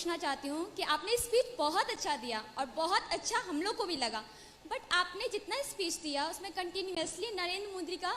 पूछना चाहती हूँ कि आपने स्पीच बहुत अच्छा दिया और बहुत अच्छा हम लोग को भी लगा, बट आपने जितना स्पीच दिया उसमें कंटिन्यूअसली नरेंद्र मोदी का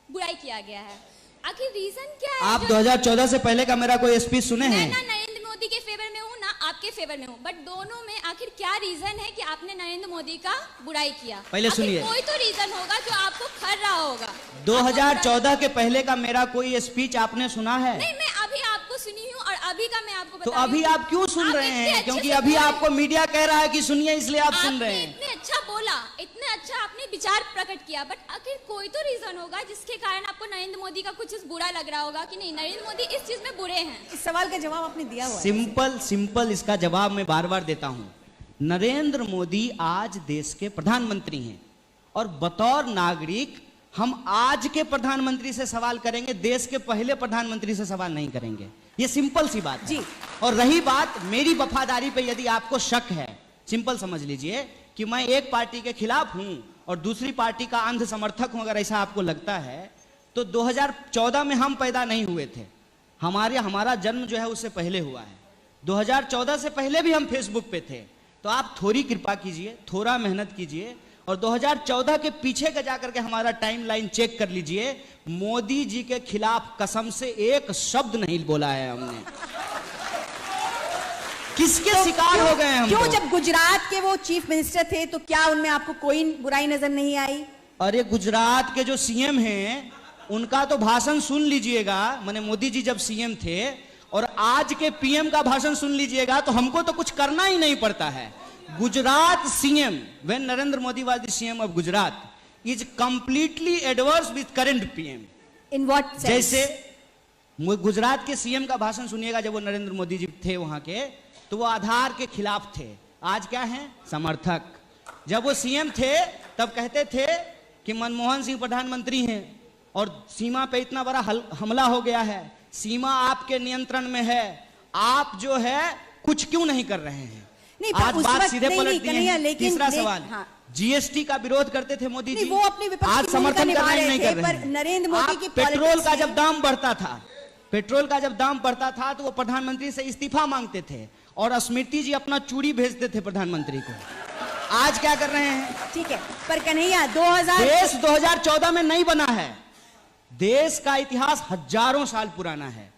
बुराई किया गया है। आखिर रीजन क्या है? आप 2014 से पहले का मेरा कोई स्पीच सुने हैं? मैं ना नरेंद्र मोदी के फेवर में हूँ ना आपके फेवर में हूँ, बट दोनों में आखिर क्या रीजन है कि आपने नरेंद्र मोदी का बुराई किया? पहले सुनिए, कोई तो रीजन होगा जो आपको खर रहा होगा। 2014 के पहले का मेरा कोई स्पीच आपने सुना है? नहीं, मैं अभी आपको सुनी हूँ और अभी का मैं आपको तो अभी आप क्यों सुन रहे हैं? क्योंकि अभी आपको मीडिया कह रहा है कि सुनिए, इसलिए आप सुन रहे हैं। इतने अच्छा बोला, इतने अच्छा आपने विचार प्रकट किया, बट आखिर कोई तो रीजन होगा जिसके कारण आपको नरेंद्र मोदी का कुछ बुरा लग रहा होगा कि नहीं नरेंद्र मोदी इस चीज में बुरे हैं। इस सवाल का जवाब आपने दिया हुआ है। सिंपल इसका जवाब मैं बार बार देता हूं। नरेंद्र मोदी आज देश के प्रधानमंत्री हैं और बतौर नागरिक हम आज के प्रधानमंत्री से सवाल करेंगे, देश के पहले प्रधानमंत्री से सवाल नहीं करेंगे। ये सिंपल सी बात है। और रही बात मेरी वफादारी पे, यदि आपको शक है, सिंपल समझ लीजिए कि मैं एक पार्टी के खिलाफ हूं और दूसरी पार्टी का अंध समर्थक हूं। अगर ऐसा आपको लगता है तो 2014 में हम पैदा नहीं हुए थे, हमारा जन्म जो है उससे पहले हुआ है। 2014 से पहले भी हम फेसबुक पे थे। तो आप थोड़ी कृपा कीजिए, थोड़ा मेहनत कीजिए और 2014 के पीछे का जाकर के हमारा टाइमलाइन चेक कर लीजिए। मोदी जी के खिलाफ कसम से एक शब्द नहीं बोला है हमने। किसके तो शिकार हो गए हम? क्यों? जब गुजरात के वो चीफ मिनिस्टर थे तो क्या उनमें आपको कोई बुराई नजर नहीं आई? अरे गुजरात के जो सीएम हैं उनका तो भाषण सुन लीजिएगा, माने मोदी जी जब सीएम थे, और आज के पीएम का भाषण सुन लीजिएगा तो हमको तो कुछ करना ही नहीं पड़ता है। Gujarat CM, when Narendra Modi was the CM of Gujarat, is completely adverse with current PM. In what sense? जैसे गुजरात के सीएम का भाषण सुनिएगा जब वो नरेंद्र मोदी जी थे वहां के, तो वो आधार के खिलाफ थे। आज क्या है? समर्थक। जब वो सीएम थे तब कहते थे कि मनमोहन सिंह प्रधानमंत्री हैं और सीमा पे इतना बड़ा हमला हो गया है, सीमा आपके नियंत्रण में है, आप जो है कुछ क्यों नहीं कर रहे हैं? नहीं, आज बात सीधे पलट दी है। तीसरा सवाल, जीएसटी का विरोध करते थे मोदी जी, वो अपने विपक्ष आज समर्थन कर नहीं कर रहे हैं। नरेंद्र मोदी की पेट्रोल का जब दाम बढ़ता था, तो वो प्रधानमंत्री से इस्तीफा मांगते थे और स्मृति जी अपना चूड़ी भेजते थे प्रधानमंत्री को। आज क्या कर रहे हैं? ठीक है, पर कन्हैया देश 2014 में नहीं बना है। देश का इतिहास हजारों साल पुराना है।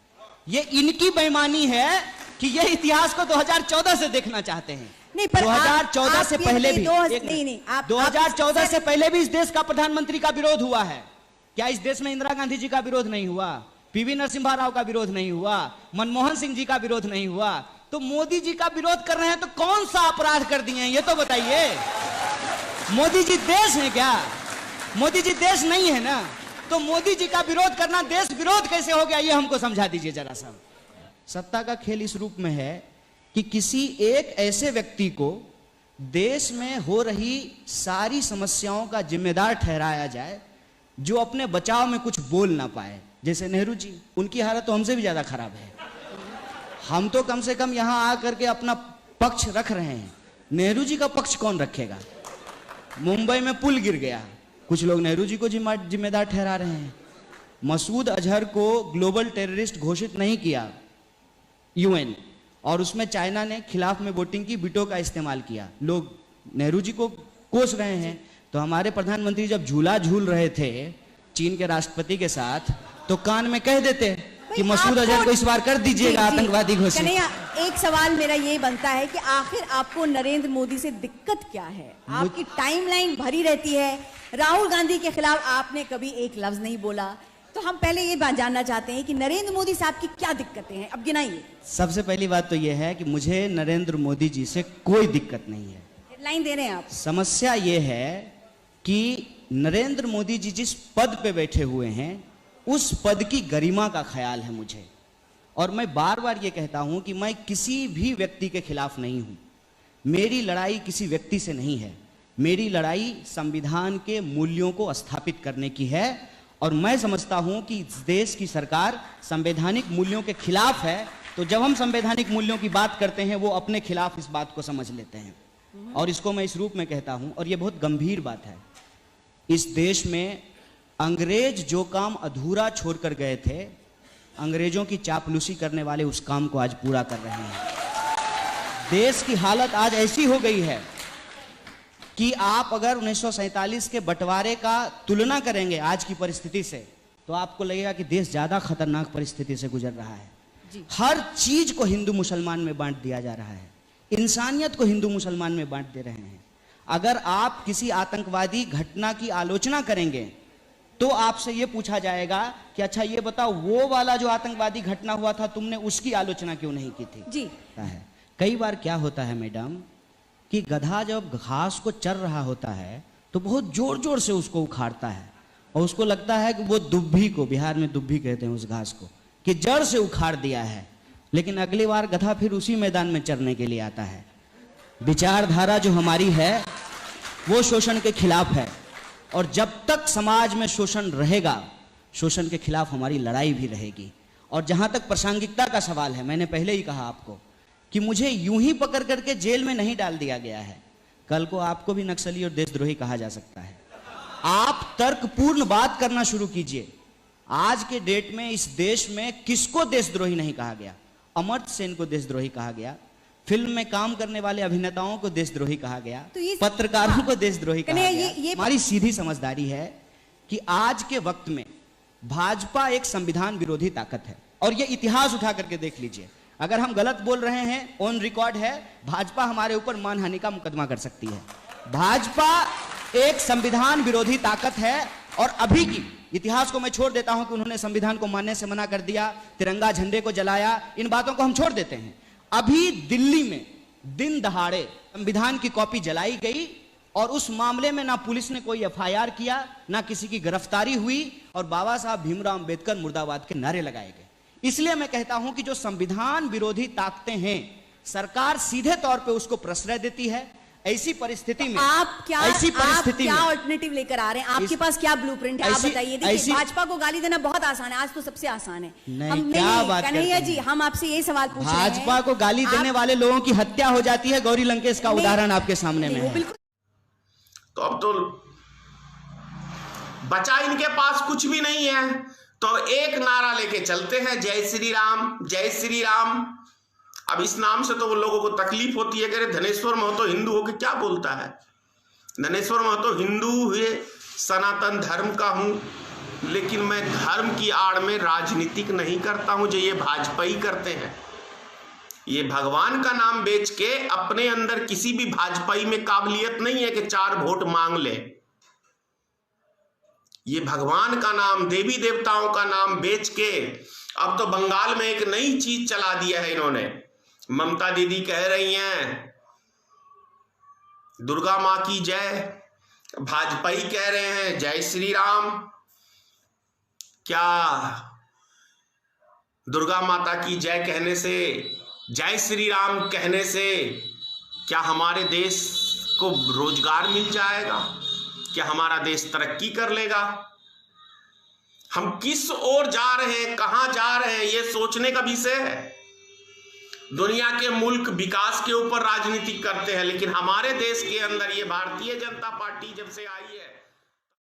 ये इनकी बेईमानी है कि ये इतिहास को 2014 से देखना चाहते हैं। नहीं, पर 2014 से पहले भी 2014 से पहले भी इस देश का प्रधानमंत्री का विरोध हुआ है। क्या इस देश में इंदिरा गांधी जी का विरोध नहीं हुआ? पीवी नरसिम्हा राव का विरोध नहीं हुआ? मनमोहन सिंह जी का विरोध नहीं हुआ? तो मोदी जी का विरोध कर रहे हैं तो कौन सा अपराध कर दिए हैं ये तो बताइए। मोदी जी देश है क्या? मोदी जी देश नहीं है ना, तो मोदी जी का विरोध करना देश विरोध कैसे हो गया ये हमको समझा दीजिए जरा सा। सत्ता का खेल इस रूप में है कि किसी एक ऐसे व्यक्ति को देश में हो रही सारी समस्याओं का जिम्मेदार ठहराया जाए जो अपने बचाव में कुछ बोल ना पाए। जैसे नेहरू जी, उनकी हालत तो हमसे भी ज्यादा खराब है। हम तो कम से कम यहां आकर के अपना पक्ष रख रहे हैं, नेहरू जी का पक्ष कौन रखेगा? मुंबई में पुल गिर गया, कुछ लोग नेहरू जी को जिम्मेदार ठहरा रहे हैं। मसूद अजहर को ग्लोबल टेररिस्ट घोषित नहीं किया यूएन, और उसमें चाइना ने खिलाफ में वोटिंग की, वीटो का इस्तेमाल किया। लोग नेहरू जी को कोस रहे हैं। तो हमारे प्रधानमंत्री जब झूला झूल रहे थे चीन के राष्ट्रपति के साथ, तो कान में कह देते कि मसूद अजहर को इस बार कर दीजिएगा आतंकवादी घोषित। एक सवाल मेरा ये बनता है कि आखिर आपको नरेंद्र मोदी से दिक्कत क्या है? आपकी टाइमलाइन भरी रहती है, राहुल गांधी के खिलाफ आपने कभी एक लफ्ज नहीं बोला। तो हम पहले ये बात जानना चाहते हैं कि नरेंद्र मोदी साहब की क्या दिक्कतें हैं, अब गिनाइए। सबसे पहली बात तो यह है कि मुझे नरेंद्र मोदी जी से कोई दिक्कत नहीं है। लाइन दे रहे हैं आप। समस्या यह है कि नरेंद्र मोदी जी जिस पद पे बैठे हुए हैं उस पद की गरिमा का ख्याल है मुझे। और मैं बार बार ये कहता हूं कि मैं किसी भी व्यक्ति के खिलाफ नहीं हूं। मेरी लड़ाई किसी व्यक्ति से नहीं है, मेरी लड़ाई संविधान के मूल्यों को स्थापित करने की है। और मैं समझता हूं कि इस देश की सरकार संवैधानिक मूल्यों के खिलाफ है। तो जब हम संवैधानिक मूल्यों की बात करते हैं वो अपने खिलाफ इस बात को समझ लेते हैं, और इसको मैं इस रूप में कहता हूं, और ये बहुत गंभीर बात है। इस देश में अंग्रेज जो काम अधूरा छोड़कर गए थे, अंग्रेजों की चापलूसी करने वाले उस काम को आज पूरा कर रहे हैं। देश की हालत आज ऐसी हो गई है कि आप अगर 1947 के बंटवारे का तुलना करेंगे आज की परिस्थिति से, तो आपको लगेगा कि देश ज्यादा खतरनाक परिस्थिति से गुजर रहा है। हर चीज को हिंदू मुसलमान में बांट दिया जा रहा है, इंसानियत को हिंदू मुसलमान में बांट दे रहे हैं। अगर आप किसी आतंकवादी घटना की आलोचना करेंगे तो आपसे यह पूछा जाएगा कि अच्छा ये बताओ, वो वाला जो आतंकवादी घटना हुआ था तुमने उसकी आलोचना क्यों नहीं की थी? जी है। कई बार क्या होता है मैडम कि गधा जब घास को चर रहा होता है तो बहुत जोर जोर से उसको उखाड़ता है और उसको लगता है कि वो दुब्भी को, बिहार में दुब्भी कहते हैं उस घास को, कि जड़ से उखाड़ दिया है। लेकिन अगली बार गधा फिर उसी मैदान में चरने के लिए आता है। विचारधारा जो हमारी है वो शोषण के खिलाफ है, और जब तक समाज में शोषण रहेगा, शोषण के खिलाफ हमारी लड़ाई भी रहेगी। और जहां तक प्रासंगिकता का सवाल है, मैंने पहले ही कहा आपको कि मुझे यूं ही पकड़ करके जेल में नहीं डाल दिया गया है। कल को आपको भी नक्सली और देशद्रोही कहा जा सकता है। आप तर्कपूर्ण बात करना शुरू कीजिए। आज के डेट में इस देश में किसको देशद्रोही नहीं कहा गया? अमर्त्य सेन को देशद्रोही कहा गया, फिल्म में काम करने वाले अभिनेताओं को देशद्रोही कहा गया, तो पत्रकारों को देशद्रोही कहा गया। हमारी सीधी समझदारी है कि आज के वक्त में भाजपा एक संविधान विरोधी ताकत है, और ये इतिहास उठा करके देख लीजिए। अगर हम गलत बोल रहे हैं, ऑन रिकॉर्ड है, भाजपा हमारे ऊपर मानहानि का मुकदमा कर सकती है। भाजपा एक संविधान विरोधी ताकत है, और अभी की इतिहास को मैं छोड़ देता हूं कि उन्होंने संविधान को मानने से मना कर दिया, तिरंगा झंडे को जलाया, इन बातों को हम छोड़ देते हैं। अभी दिल्ली में दिन दहाड़े संविधान की कॉपी जलाई गई, और उस मामले में ना पुलिस ने कोई एफआईआर किया, ना किसी की गिरफ्तारी हुई, और बाबा साहब भीमराव अंबेडकर मुर्दाबाद के नारे लगाए गए। इसलिए मैं कहता हूं कि जो संविधान विरोधी ताकतें हैं, सरकार सीधे तौर पे उसको प्रश्रय देती है। ऐसी परिस्थिति में आप क्या में ऑल्टरनेटिव लेकर आ रहे हैं? आपके पास क्या ब्लूप्रिंट है? आप बताइए। देखिए, भाजपा को गाली देना बहुत आसान है, आज तो सबसे आसान है। कन्हैया जी, हम आपसे ये सवाल पूछ रहे हैं। भाजपा को गाली देने वाले लोगों की हत्या हो जाती है। गौरी लंकेश का उदाहरण आपके सामने में है। तो अब तो बचा इनके पास कुछ भी नहीं है, तो एक नारा लेके चलते हैं, जय श्री राम, जय श्री राम। अब इस नाम से तो वो लोगों को तकलीफ होती है कि धनेश्वर महतो हिंदू होकर क्या बोलता है। धनेश्वर महतो हिंदू हुए, सनातन धर्म का हूं, लेकिन मैं धर्म की आड़ में राजनीतिक नहीं करता हूं, जो ये भाजपा ही करते हैं। ये भगवान का नाम बेच के अपने अंदर किसी भी भाजपाई में काबिलियत नहीं है कि 4 वोट मांग ले। ये भगवान का नाम, देवी देवताओं का नाम बेच के अब तो बंगाल में एक नई चीज चला दिया है इन्होंने। ममता दीदी कह रही हैं दुर्गा मां की जय, भाजपा ही कह रहे हैं जय श्री राम। क्या दुर्गा माता की जय कहने से, जय श्री राम कहने से क्या हमारे देश को रोजगार मिल जाएगा? क्या हमारा देश तरक्की कर लेगा? हम किस ओर जा रहे हैं, कहां जा रहे हैं, यह सोचने का विषय है। दुनिया के मुल्क विकास के ऊपर राजनीति करते हैं, लेकिन हमारे देश के अंदर ये भारतीय जनता पार्टी जब से आई है